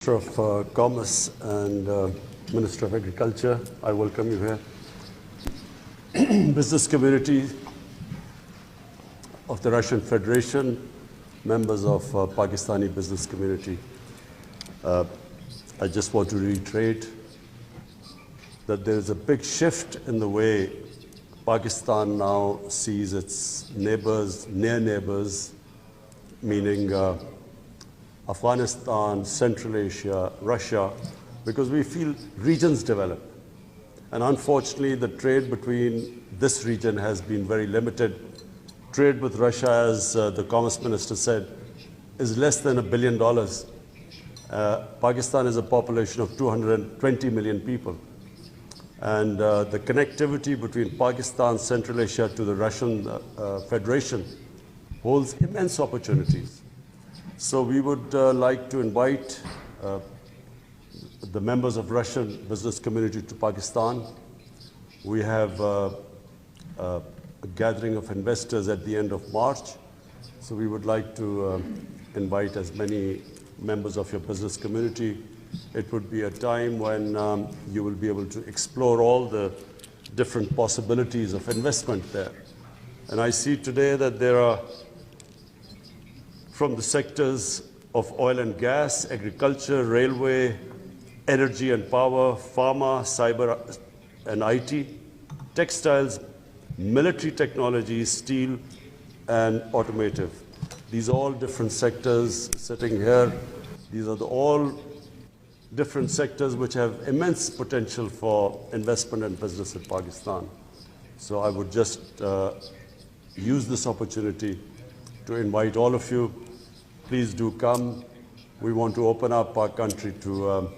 Minister of Commerce and Minister of Agriculture, I welcome you here. Business community of the Russian Federation, members of Pakistani business community. I just want to reiterate that there is a big shift in the way Pakistan now sees its neighbors, near neighbors, meaning Afghanistan, Central Asia, Russia, because we feel regions develop. And unfortunately, the trade between this region has been very limited. Trade with Russia, as the Commerce Minister said, is less than $1 billion. Pakistan is a population of 220 million people. And the connectivity between Pakistan, Central Asia to the Russian Federation holds immense opportunities. So we would like to invite the members of Russian business community to Pakistan. We have a gathering of investors at the end of March. So we would like to invite as many members of your business community. It would be a time when you will be able to explore all the different possibilities of investment there. And I see today that there are, from the sectors of oil and gas, agriculture, railway, energy and power, pharma, cyber and IT, textiles, military technology, steel, and automotive. These are all different sectors sitting here. These are all different sectors which have immense potential for investment and business in Pakistan. So I would just use this opportunity to invite all of you. Please do come. We want to open up our country to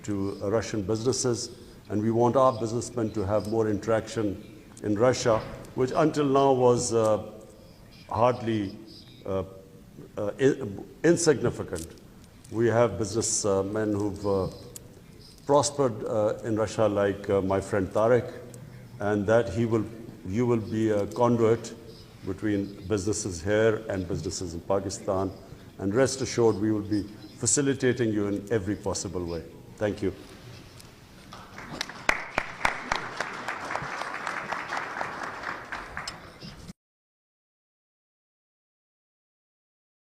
Russian businesses, and we want our businessmen to have more interaction in Russia, which until now was hardly insignificant. We have businessmen who've prospered in Russia, like my friend Tarek, and that you will be a conduit between businesses here and businesses in Pakistan. And rest assured, we will be facilitating you in every possible way. Thank you.